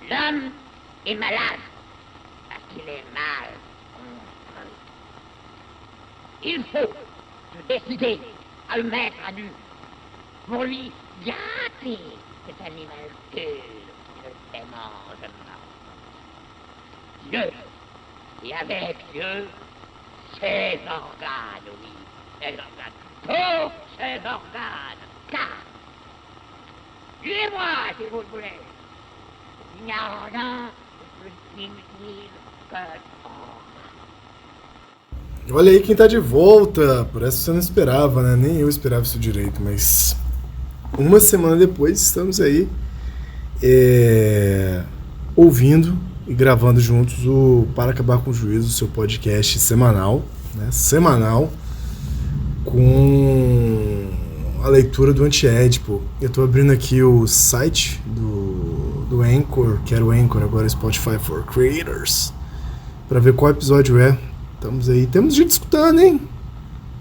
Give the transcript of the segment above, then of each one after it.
L'homme est malade parce qu'il est mal construit. Il faut se décider à le mettre à nu pour lui gâter cet animal pur qui ne se mange pas. Dieu, et avec Dieu, ses organes, oui, ses organes, tous ses organes, car, tuez-moi si vous le voulez, il n'y a rien de plus inutile que Olha aí quem tá de volta. Por essa você não esperava, né? Nem eu esperava isso direito, mas uma semana depois estamos aí ouvindo e gravando juntos o Para Acabar com o Juízo, seu podcast semanal, né? Semanal, com a leitura do Anti-Édipo. Eu tô abrindo aqui o site do Anchor, que era o Anchor, agora Spotify for Creators, para ver qual episódio é. Estamos aí, temos gente escutando, hein?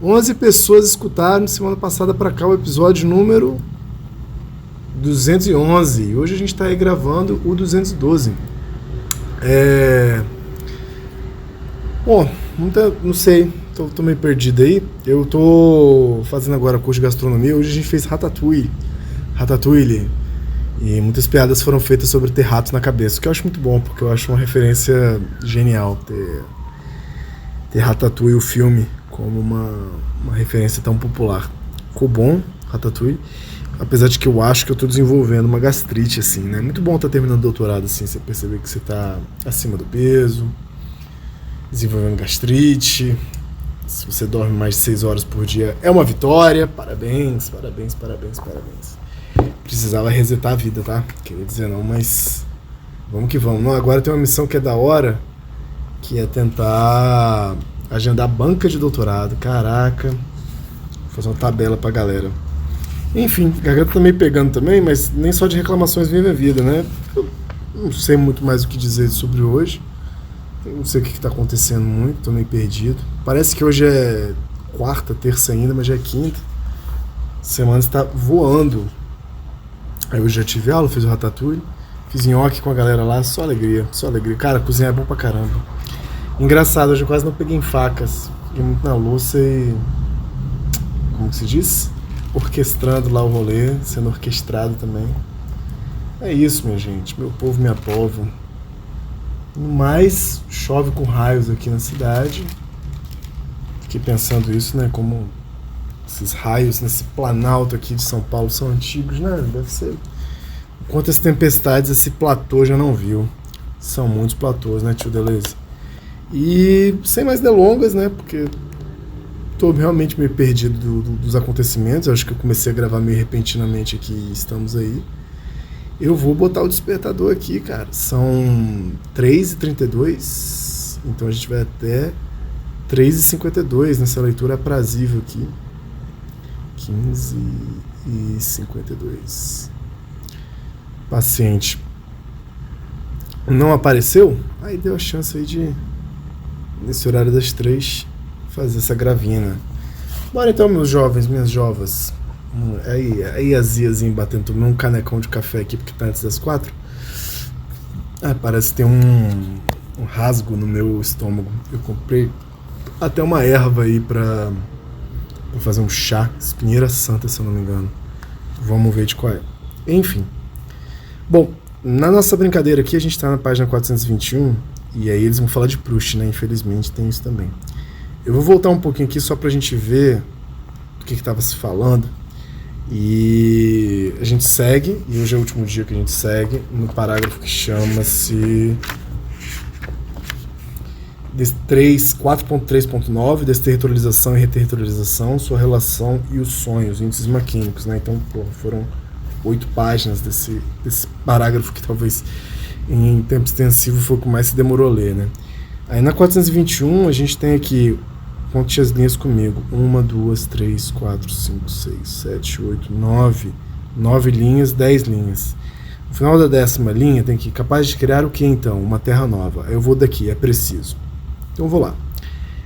11 pessoas escutaram semana passada para cá o episódio número 211. E hoje a gente está aí gravando o 212. Bom, não sei, tô meio perdido aí. Eu tô fazendo agora curso de gastronomia. Hoje a gente fez Ratatouille. E muitas piadas foram feitas sobre ter ratos na cabeça, o que eu acho muito bom, porque eu acho uma referência genial ter Ratatouille, o filme, como uma referência tão popular. Ficou bom, Ratatouille, apesar de que eu acho que eu tô desenvolvendo uma gastrite, assim, né? Muito bom estar terminando o doutorado, assim, você perceber que você tá acima do peso, desenvolvendo gastrite. Se você dorme mais de 6 horas por dia, é uma vitória. Parabéns. Precisava resetar a vida, tá? Queria dizer não, mas vamos que vamos. Não, agora tem uma missão que é da hora, que é tentar agendar banca de doutorado. Caraca, vou fazer uma tabela pra galera. Enfim, a garganta tá meio pegando também, mas nem só de reclamações vive a vida, né? Eu não sei muito mais o que dizer sobre hoje. Eu não sei o que tá acontecendo muito, tô meio perdido. Parece que hoje é quarta, terça ainda, mas já é quinta. A semana está voando. Aí eu já tive aula, fiz o Ratatouille, fiz nhoque com a galera lá, só alegria. Cara, cozinhar é bom pra caramba. Engraçado, hoje eu quase não peguei em facas, fiquei muito na louça e, como que se diz? Orquestrando lá o rolê, sendo orquestrado também. É isso, minha gente, meu povo, minha povo. No mais, chove com raios aqui na cidade. Fiquei pensando isso, né, como esses raios nesse planalto aqui de São Paulo são antigos, né? Deve ser. Quantas tempestades esse platô já não viu? São muitos platôs, né, tio Deleuze? E sem mais delongas, né? Porque tô realmente meio perdido dos acontecimentos. Eu acho que eu comecei a gravar meio repentinamente aqui. Estamos aí. Eu vou botar o despertador aqui, cara. São 3h32. Então a gente vai até 3h52 nessa leitura aprazível aqui. 15h52. Paciente não apareceu? Aí deu a chance aí de, nesse horário das 3, fazer essa gravina. Bora então, meus jovens, minhas jovas. Aí a Ziazinha batendo um canecão de café aqui, porque tá antes das 4. Parece que tem um rasgo no meu estômago. Eu comprei até uma erva aí pra fazer um chá, espinheira santa, se eu não me engano. Vamos ver de qual é. Enfim. Bom, na nossa brincadeira aqui, a gente tá na página 421, e aí eles vão falar de Proust, né? Infelizmente tem isso também. Eu vou voltar um pouquinho aqui só pra gente ver do que tava se falando. E a gente segue, e hoje é o último dia que a gente segue, no parágrafo que chama-se 4.3.9, desterritorialização e reterritorialização, sua relação e os sonhos, índices maquímicos, né? Então, foram 8 páginas desse parágrafo que talvez em tempo extensivo foi o que mais se demorou a ler, né? Aí na 421 a gente tem aqui, conte as linhas comigo, 1, 2, 3, 4, 5, 6, 7, 8, 9 linhas, 10 linhas. No final da 10ª linha tem que capaz de criar o que então? Uma terra nova. Aí eu vou daqui, é preciso. Então eu vou lá.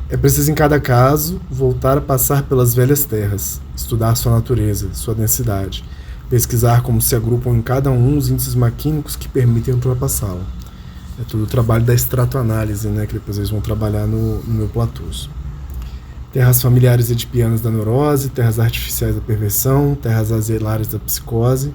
É preciso em cada caso voltar a passar pelas velhas terras, estudar sua natureza, sua densidade, pesquisar como se agrupam em cada um os índices maquínicos que permitem ultrapassá-lo. É todo o trabalho da estratoanálise, né, que depois eles vão trabalhar no Neoplatus. Terras familiares edipianas da neurose, terras artificiais da perversão, terras asilares da psicose,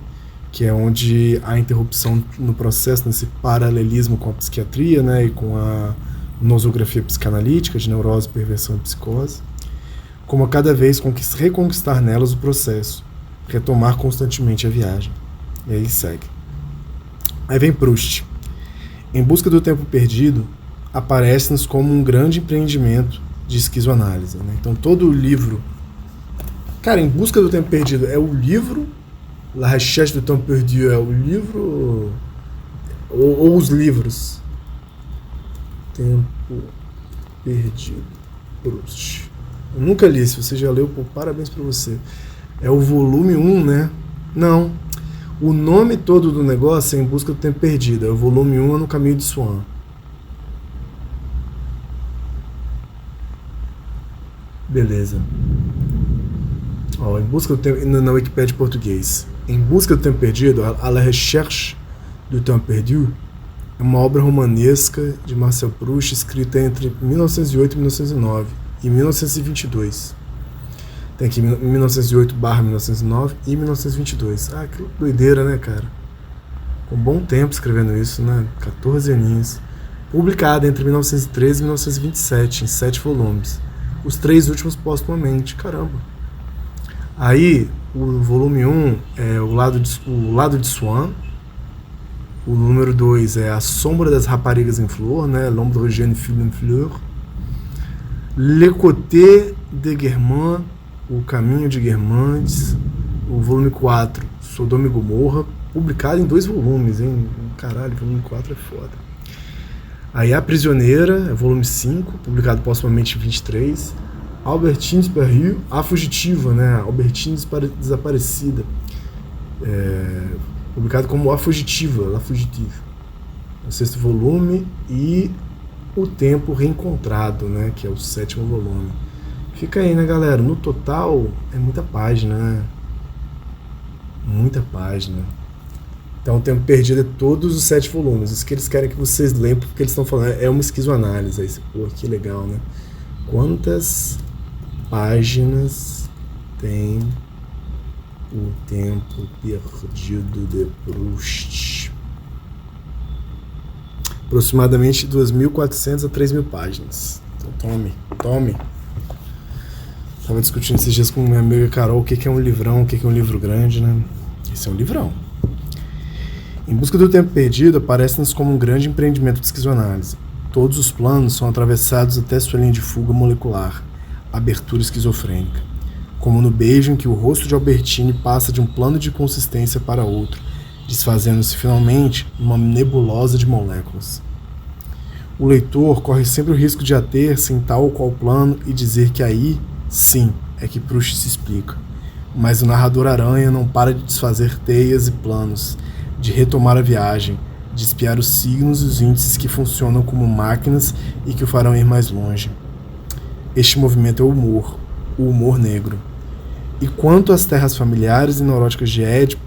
que é onde há interrupção no processo, nesse paralelismo com a psiquiatria, né, e com a nosografia psicanalítica de neurose, perversão e psicose, como a cada vez reconquistar nelas o processo, retomar constantemente a viagem. E aí segue. Aí vem Proust. Em Busca do Tempo Perdido, aparece-nos como um grande empreendimento de esquizoanálise, né? Então todo o livro... Cara, Em Busca do Tempo Perdido é o livro, La Recherche du Temps Perdu é o livro, ou os livros? Tempo Perdido, Proust. Eu nunca li, se você já leu, pô, parabéns pra você. É o volume 1, né? Não. O nome todo do negócio é Em Busca do Tempo Perdido. É o volume 1, é No Caminho de Swan. Beleza. Ó, Em Busca do Tempo... Na Wikipédia português. Em Busca do Tempo Perdido, A La Recherche du Temps Perdu, é uma obra romanesca de Marcel Proust, escrita entre 1908 e 1909 e 1922. Tem aqui 1908/1909 e 1922. Ah, que doideira, né, cara? Com bom tempo escrevendo isso, né? 14 aninhos. Publicada entre 1913 e 1927, em 7 volumes. Os 3 últimos póstumamente. Caramba. Aí, o volume 1 é o lado de Swan. O número 2 é A Sombra das Raparigas em Flor, né? L'ombre de jeune fille en fleur. Le Côté de Guermantes, O Caminho de Guermantes. O volume 4, Sodoma e Gomorra, publicado em 2 volumes, hein? Caralho, volume 4 é foda. Aí A Prisioneira, volume 5, publicado postumamente em 23. Albertine Disparue, A Fugitiva, né? Albertine Desaparecida. Publicado como A Fugitiva, La Fugitive. O 6º volume. E O Tempo Reencontrado, né? Que é o 7º volume. Fica aí, né, galera? No total, é muita página, né? Muita página. Então, O Tempo Perdido é todos os 7 volumes. Isso que eles querem que vocês leiam, porque eles estão falando, é uma esquizoanálise. Aí, pô, que legal, né? Quantas páginas tem O Tempo Perdido de Proust? Aproximadamente 2.400 a 3.000 páginas. Então, tome. Tava discutindo esses dias com minha amiga Carol o que é um livrão, o que é um livro grande, né? Esse é um livrão. Em Busca do Tempo Perdido aparece-nos como um grande empreendimento de esquizoanálise. Todos os planos são atravessados até sua linha de fuga molecular, abertura esquizofrênica. Como no beijo em que o rosto de Albertine passa de um plano de consistência para outro, desfazendo-se finalmente numa nebulosa de moléculas. O leitor corre sempre o risco de ater-se em tal ou qual plano e dizer que aí, sim, é que Proust se explica. Mas o narrador aranha não para de desfazer teias e planos, de retomar a viagem, de espiar os signos e os índices que funcionam como máquinas e que o farão ir mais longe. Este movimento é o humor negro. E quanto às terras familiares e neuróticas de Édipo,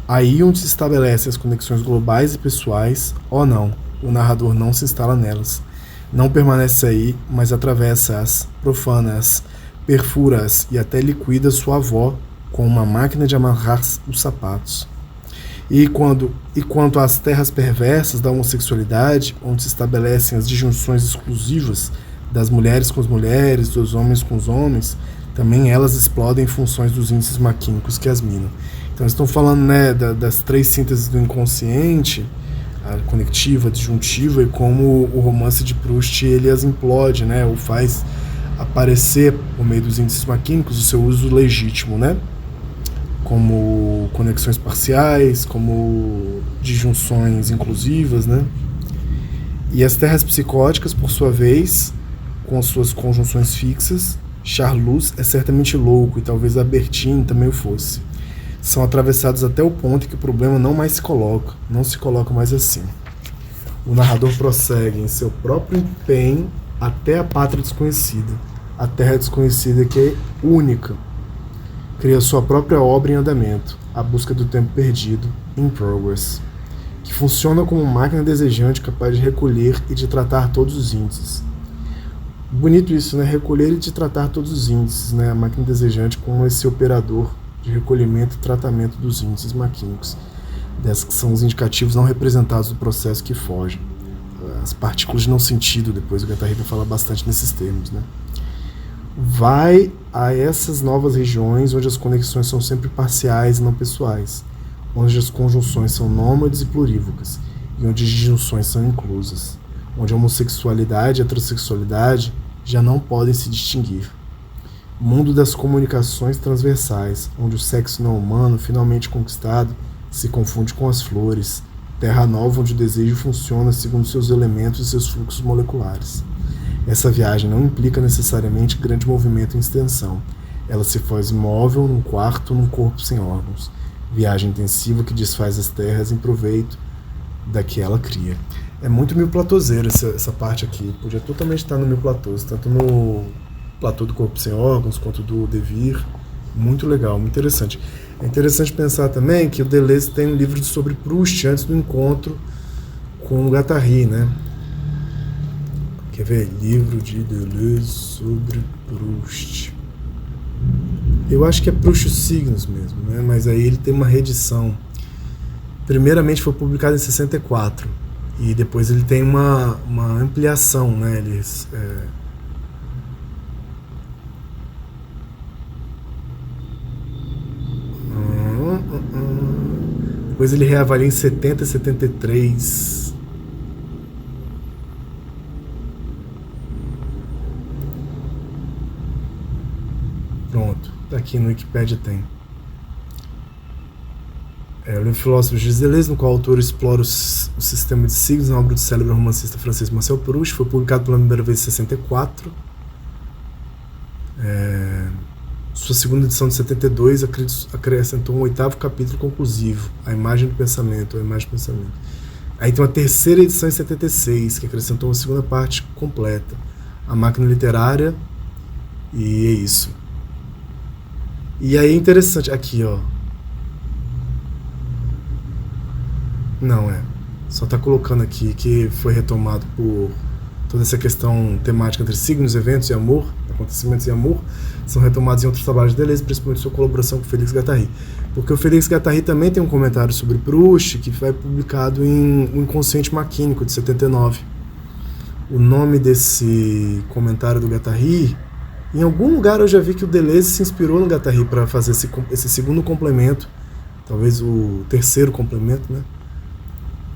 aí onde se estabelecem as conexões globais e pessoais, não, o narrador não se instala nelas. Não permanece aí, mas atravessa-as, profana-as, perfura-as e até liquida sua avó com uma máquina de amarrar os sapatos. E quanto às terras perversas da homossexualidade, onde se estabelecem as disjunções exclusivas das mulheres com as mulheres, dos homens com os homens, também elas explodem em funções dos índices maquínicos que as minam. Então eles estão falando, né, das 3 sínteses do inconsciente, a conectiva, a disjuntiva, e como o romance de Proust ele as implode, né, ou faz aparecer, por meio dos índices maquínicos, o seu uso legítimo, né? Como conexões parciais, como disjunções inclusivas, né? E as terras psicóticas, por sua vez, com suas conjunções fixas, Charlus é certamente louco, e talvez Albertine também o fosse. São atravessados até o ponto em que o problema não se coloca mais assim. O narrador prossegue em seu próprio empenho até a pátria desconhecida, a terra desconhecida que é única, cria sua própria obra em andamento, A Busca do Tempo Perdido, In Progress, que funciona como uma máquina desejante capaz de recolher e de tratar todos os índices. Bonito isso, né? Recolher e de tratar todos os índices, né? A máquina desejante como esse operador de recolhimento e tratamento dos índices maquínicos, desses que são os indicativos não representados do processo que fogem. As partículas de não sentido, depois o Guattari vai falar bastante nesses termos, né? Vai a essas novas regiões onde as conexões são sempre parciais e não pessoais, onde as conjunções são nômades e plurívocas, e onde as disjunções são inclusas, onde a homossexualidade e a heterossexualidade já não podem se distinguir. Mundo das comunicações transversais, onde o sexo não humano, finalmente conquistado, se confunde com as flores, terra nova onde o desejo funciona segundo seus elementos e seus fluxos moleculares. Essa viagem não implica necessariamente grande movimento em extensão. Ela se faz imóvel num quarto, num corpo sem órgãos. Viagem intensiva que desfaz as terras em proveito da que ela cria. É muito Mil Platôzeiro essa parte aqui. Podia totalmente estar no Mil Platôs, tanto no Platô do Corpo Sem Órgãos quanto do De Vere. Muito legal, muito interessante. É interessante pensar também que o Deleuze tem um livro sobre Proust antes do encontro com o Guattari, né? Quer ver? Livro de Deleuze sobre Proust. Eu acho que é Proust os Signos mesmo, né? Mas aí ele tem uma reedição. Primeiramente foi publicado em 64 e depois ele tem uma ampliação, né? Depois ele reavalia em 70 e 73. Pronto, aqui no Wikipedia tem. O livro Filósofo de Deleuze, no qual o autor explora o sistema de signos na obra do célebre romancista francês Marcel Proust, foi publicado pela primeira vez em 64. Sua segunda edição de 72 acrescentou um 8º capítulo conclusivo, A Imagem do Pensamento, ou A Imagem do Pensamento. Aí tem uma terceira edição em 76, que acrescentou uma segunda parte completa, A Máquina Literária, e é isso. E aí é interessante, aqui ó, não só tá colocando aqui que foi retomado por toda essa questão temática entre signos, eventos e amor, acontecimentos e amor, são retomados em outros trabalhos de Deleuze, principalmente sua colaboração com o Félix Guattari. Porque o Félix Guattari também tem um comentário sobre Proust, que foi publicado em O Inconsciente Maquínico, de 79. O nome desse comentário do Guattari, em algum lugar eu já vi que o Deleuze se inspirou no Guattari para fazer esse segundo complemento, talvez o terceiro complemento, né,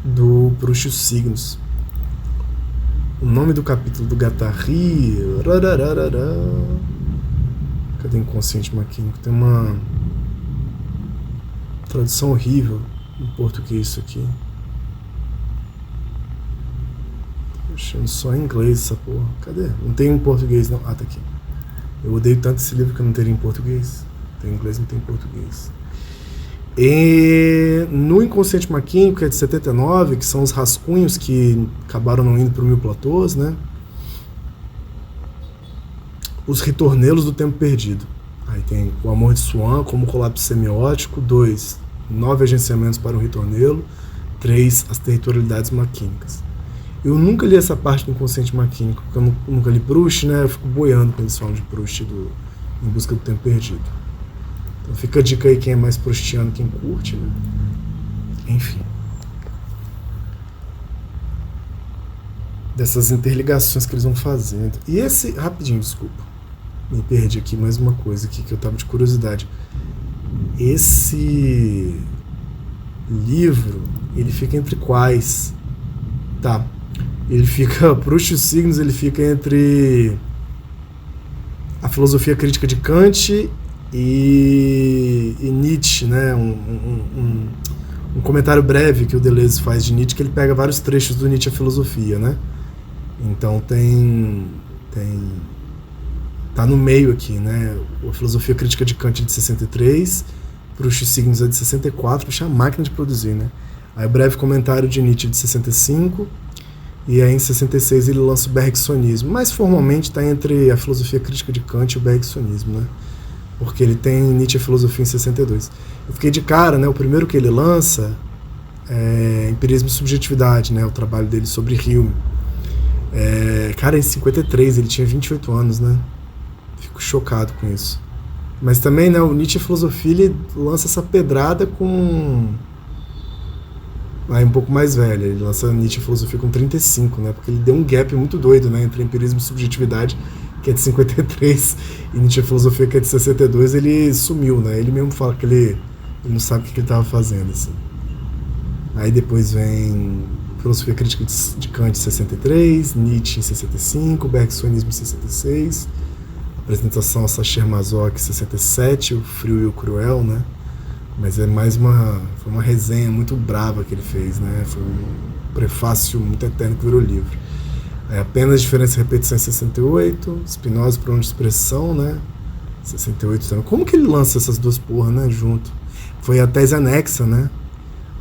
do Proust os Signos. O nome do capítulo do Guattari... Cadê Inconsciente Maquínico? Tem uma tradução horrível em português isso aqui. Tô achando só em inglês essa porra. Cadê? Não tem em português não. Ah, tá aqui. Eu odeio tanto esse livro que eu não teria em português. Tem em inglês, não tem em português. E no Inconsciente Maquínico, que é de 79, que são os rascunhos que acabaram não indo para o Mil Platôs, né? Os ritornelos do tempo perdido. Aí tem o amor de Swann como colapso semiótico. 2, 9 agenciamentos para um ritornelo. 3, as territorialidades maquínicas. Eu nunca li essa parte do Inconsciente Maquínico, porque eu nunca li Proust, né? Eu fico boiando quando eles falam de Proust Em Busca do Tempo Perdido. Então fica a dica aí, quem é mais proustiano, quem curte, né? Enfim. Dessas interligações que eles vão fazendo. E esse... Rapidinho, desculpa. Me perdi aqui, mais uma coisa aqui que eu tava de curiosidade. Esse livro, ele fica entre quais? Tá. Ele fica... Proust os Signos, ele fica entre a filosofia crítica de Kant e Nietzsche, né? Um comentário breve que o Deleuze faz de Nietzsche, que ele pega vários trechos do Nietzsche a filosofia, né? Então tá no meio aqui, né? A filosofia crítica de Kant é de 63, Proust os Signos é de 64, puxa, a máquina de produzir, né? Aí o breve comentário de Nietzsche de 65, e aí em 66 ele lança o bergsonismo, mas formalmente está entre a filosofia crítica de Kant e o bergsonismo, né? porque ele tem Nietzsche e Filosofia em 62. Eu fiquei de cara, né? O primeiro que ele lança é Empirismo e Subjetividade, né? O trabalho dele sobre Hume. Cara, em 53, ele tinha 28 anos, né? Fico chocado com isso. Mas também, né, o Nietzsche e Filosofia, ele lança essa pedrada com... Aí um pouco mais velho, ele lança Nietzsche e Filosofia com 35, né? Porque ele deu um gap muito doido, né? Entre Empirismo e Subjetividade, que é de 53, e Nietzsche e Filosofia, que é de 62, ele sumiu, né? Ele mesmo fala que ele não sabe o que ele estava fazendo, assim. Aí depois vem Filosofia Crítica de Kant em 63, Nietzsche em 65, Bergsonismo em 66, apresentação a Sacher Masoch em 67, O Frio e o Cruel, né? Mas é mais foi uma resenha muito brava que ele fez, né? Foi um prefácio muito eterno que virou livro. Apenas Diferença e Repetição em 68, Spinoza, Problema de Expressão, né? 68 também. Como que ele lança essas duas porra, né? Junto. Foi a tese anexa, né?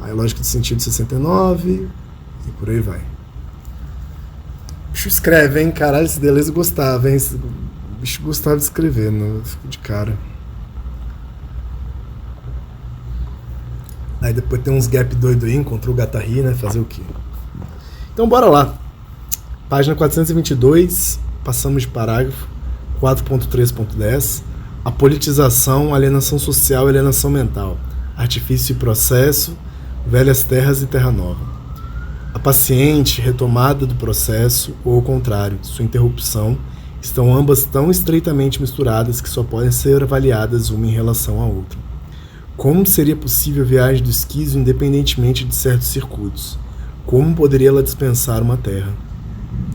A Lógica do Sentido de 69 e por aí vai. O bicho escreve, hein? Caralho, esse Deleuze gostava, hein? O bicho gostava de escrever, né? Eu fico de cara. Aí depois tem uns gap doido aí, encontrou o Guattari, né? Fazer o quê? Então bora lá. Página 422, passamos de parágrafo 4.3.10. A politização, alienação social e alienação mental. Artifício e processo, velhas terras e terra nova. A paciente retomada do processo, ou ao contrário, sua interrupção, estão ambas tão estreitamente misturadas que só podem ser avaliadas uma em relação à outra. Como seria possível a viagem do esquizo independentemente de certos circuitos? Como poderia ela dispensar uma terra?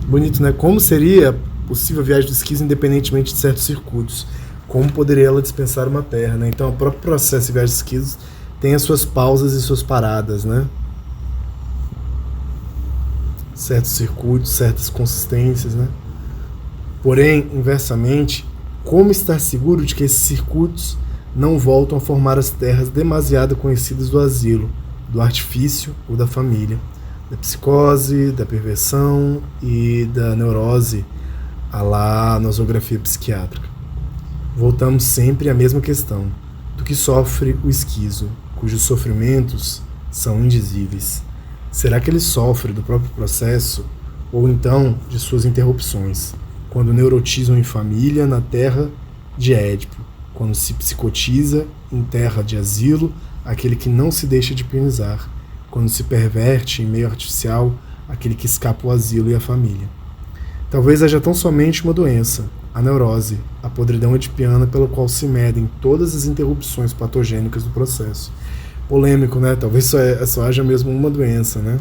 Bonito, né? Como seria possível a viagem do esquizo independentemente de certos circuitos? Como poderia ela dispensar uma terra, né? Então, o próprio processo de viagem do esquizo tem as suas pausas e suas paradas, né? Certos circuitos, certas consistências, né? Porém, inversamente, como estar seguro de que esses circuitos não voltam a formar as terras demasiado conhecidas do asilo, do artifício ou da família, da psicose, da perversão e da neurose, à la nosografia psiquiátrica? Voltamos sempre à mesma questão, do que sofre o esquizo, cujos sofrimentos são indizíveis. Será que ele sofre do próprio processo, ou então de suas interrupções, quando neurotizam em família na terra de Édipo, quando se psicotiza em terra de asilo aquele que não se deixa de penizar, quando se perverte em meio artificial aquele que escapa o asilo e a família? Talvez haja tão somente uma doença, a neurose, a podridão edipiana pela qual se medem todas as interrupções patogênicas do processo. Polêmico, né? Talvez só haja mesmo uma doença, né?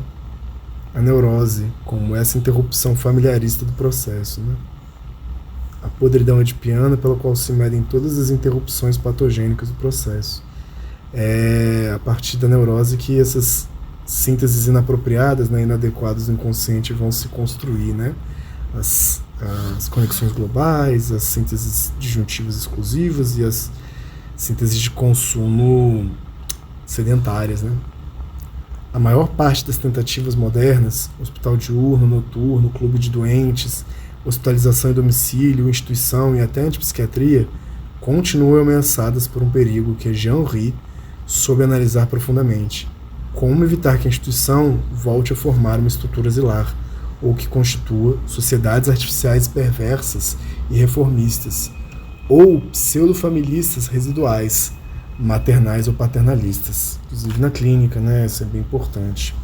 A neurose, como essa interrupção familiarista do processo, né? A podridão edipiana pela qual se medem todas as interrupções patogênicas do processo. É a partir da neurose que essas sínteses inapropriadas, né, inadequadas do inconsciente vão se construir, né? As conexões globais, as sínteses disjuntivas exclusivas e as sínteses de consumo sedentárias, né? A maior parte das tentativas modernas, hospital diurno, noturno, clube de doentes, hospitalização em domicílio, instituição e até antipsiquiatria, continuam ameaçadas por um perigo que Jean-Henri soube analisar profundamente. Como evitar que a instituição volte a formar uma estrutura asilar, ou que constitua sociedades artificiais perversas e reformistas, ou pseudo-familistas residuais, maternais ou paternalistas, inclusive na clínica, né? Isso é bem importante.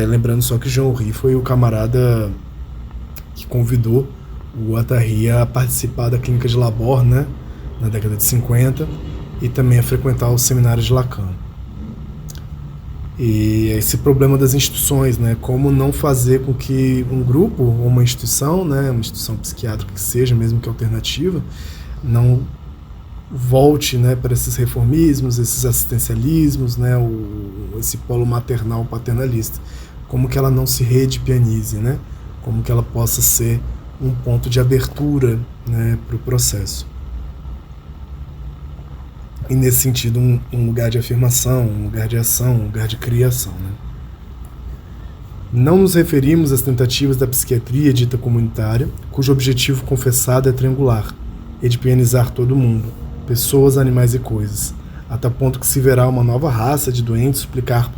Lembrando só que Jean-Henri foi o camarada que convidou o Guattari a participar da clínica de Labor, né? Na década de 50, e também a frequentar os seminários de Lacan. E esse problema das instituições, né? Como não fazer com que um grupo ou uma instituição, né? Uma instituição psiquiátrica que seja, mesmo que alternativa, não volte, né, para esses reformismos, esses assistencialismos, né? Esse polo maternal paternalista. Como que ela não se reedipianize, né? Como que ela possa ser um ponto de abertura, né, para o processo. E nesse sentido, um lugar de afirmação, um lugar de ação, um lugar de criação, né? Não nos referimos às tentativas da psiquiatria dita comunitária, cujo objetivo confessado é triangular, edipianizar todo mundo, pessoas, animais e coisas, até o ponto que se verá uma nova raça de doentes suplicar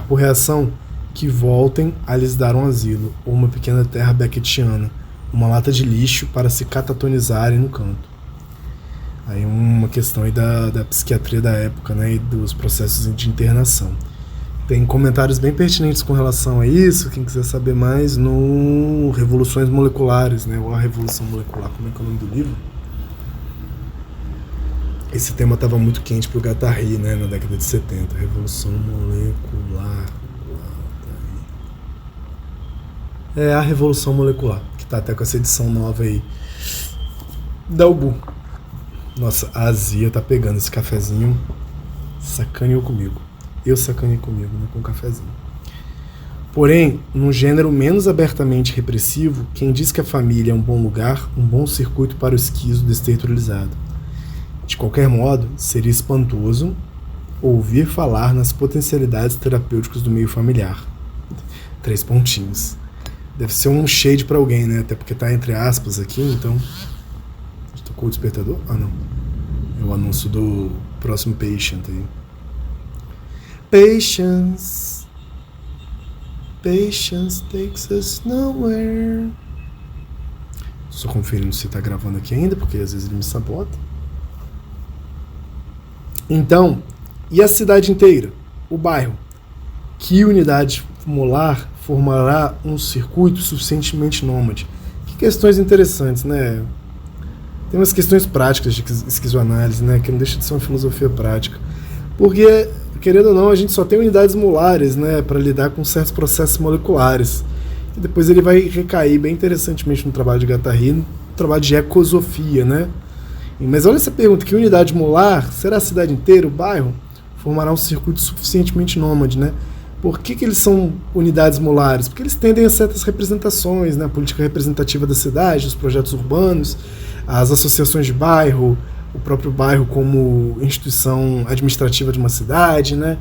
por reação que voltem a lhes dar um asilo, ou uma pequena terra beckettiana, uma lata de lixo para se catatonizarem no canto. Aí uma questão aí da psiquiatria da época, né, e dos processos de internação. Tem comentários bem pertinentes com relação a isso, quem quiser saber mais, no Revoluções Moleculares, né, ou a Revolução Molecular, como é que é o nome do livro? Esse tema estava muito quente pro Guattari, né, na década de 70, Revolução Molecular. É a Revolução Molecular, que tá até com essa edição nova aí da Ubu. Nossa, a azia tá pegando esse cafezinho, sacaneou comigo. Eu sacanei comigo, né, com o cafezinho. Porém, num gênero menos abertamente repressivo, quem diz que a família é um bom lugar, um bom circuito para o esquizo desterritorializado. De qualquer modo, seria espantoso ouvir falar nas potencialidades terapêuticas do meio familiar. 3 pontinhos. Deve ser um shade para alguém, né? Até porque tá entre aspas aqui, então... Tocou o despertador? Ah, não. É o anúncio do próximo patient aí. Patience. Patience takes us nowhere. Só conferindo se tá gravando aqui ainda, porque às vezes ele me sabota. Então, e a cidade inteira? O bairro? Que unidade molar formará um circuito suficientemente nômade? Que questões interessantes, né? Tem umas questões práticas de esquizoanálise, né? Que não deixa de ser uma filosofia prática. Porque, querendo ou não, a gente só tem unidades molares, né? Para lidar com certos processos moleculares. E depois ele vai recair bem interessantemente no trabalho de Guattari, no trabalho de ecosofia, né? Mas olha essa pergunta, que unidade molar, será a cidade inteira, o bairro, formará um circuito suficientemente nômade, né? Por que eles são unidades molares? Porque eles tendem a certas representações, né? A política representativa da cidade, os projetos urbanos, as associações de bairro, o próprio bairro como instituição administrativa de uma cidade, né?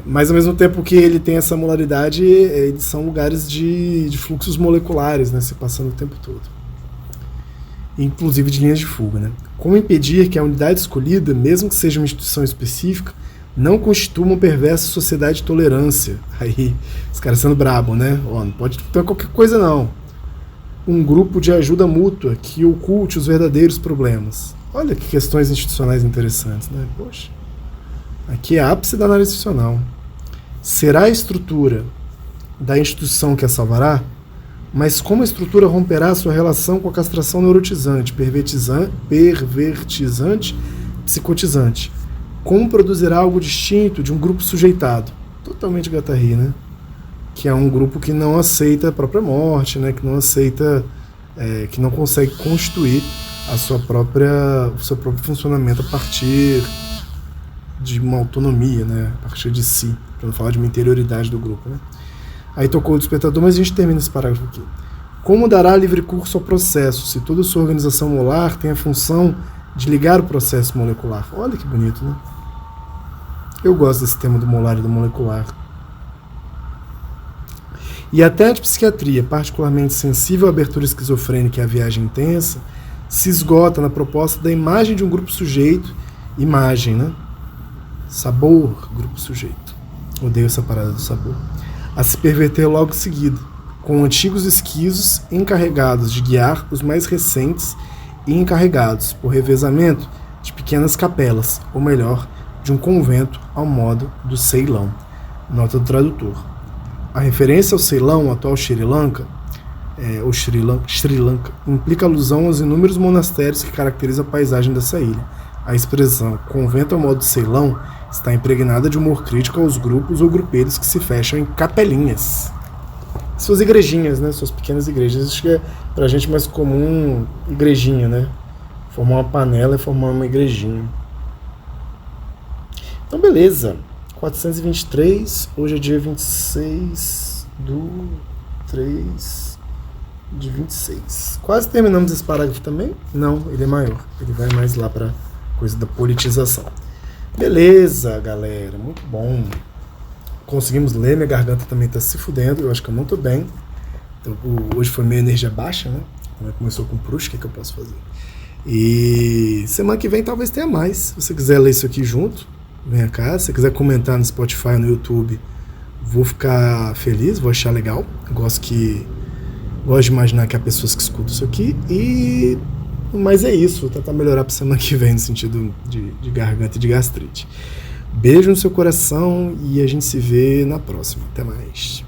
Mas ao mesmo tempo que ele tem essa molaridade, eles são lugares de fluxos moleculares, né? Se passando o tempo todo. Inclusive de linhas de fuga, né? Como impedir que a unidade escolhida, mesmo que seja uma instituição específica, não constitua uma perversa sociedade de tolerância? Aí, os caras sendo brabo, né? Não pode ter qualquer coisa, não. Um grupo de ajuda mútua que oculte os verdadeiros problemas. Olha que questões institucionais interessantes, né? Poxa, aqui é ápice da análise institucional. Será a estrutura da instituição que a salvará? Mas como a estrutura romperá sua relação com a castração neurotizante, pervertizante, psicotizante? Como produzirá algo distinto de um grupo sujeitado? Totalmente Guattari, né? Que é um grupo que não aceita a própria morte, né? Que não aceita, que não consegue constituir o seu próprio funcionamento a partir de uma autonomia, né? A partir de si, para não falar de uma interioridade do grupo, né? Aí tocou o despertador, mas a gente termina esse parágrafo aqui. Como dará livre curso ao processo, se toda sua organização molar tem a função de ligar o processo molecular? Olha que bonito, né? Eu gosto desse tema do molar e do molecular. E até a psiquiatria, particularmente sensível à abertura esquizofrênica e à viagem intensa, se esgota na proposta da imagem de um grupo sujeito, imagem, né? Sabor, grupo sujeito. Odeio essa parada do sabor. A se perverter logo em seguida, com antigos esquizos encarregados de guiar os mais recentes e encarregados, por revezamento, de pequenas capelas, ou melhor, de um convento ao modo do Ceilão. Nota do tradutor. A referência ao Ceilão, atual Sri Lanka, ou Sri Lanka, implica alusão aos inúmeros monastérios que caracterizam a paisagem dessa ilha. A expressão convento ao modo do Ceilão está impregnada de humor crítico aos grupos ou grupelhos que se fecham em capelinhas. Suas igrejinhas, né? Suas pequenas igrejas. Acho que é pra gente mais comum igrejinha, né? Formar uma panela e formar uma igrejinha. Então, beleza. 423. Hoje é dia 26/3/26. Quase terminamos esse parágrafo também? Não, ele é maior. Ele vai mais lá pra coisa da politização. Beleza, galera, muito bom. Conseguimos ler, minha garganta também tá se fudendo, eu acho que eu não tô bem. Então, hoje foi meio energia baixa, né? Começou com Proust, o que eu posso fazer? E semana que vem talvez tenha mais. Se você quiser ler isso aqui junto, venha cá. Se você quiser comentar no Spotify, no YouTube, vou ficar feliz, vou achar legal. Gosto de imaginar que há pessoas que escutam isso aqui. Mas é isso, vou tentar melhorar para semana que vem no sentido de garganta e de gastrite. Beijo no seu coração e a gente se vê na próxima. Até mais.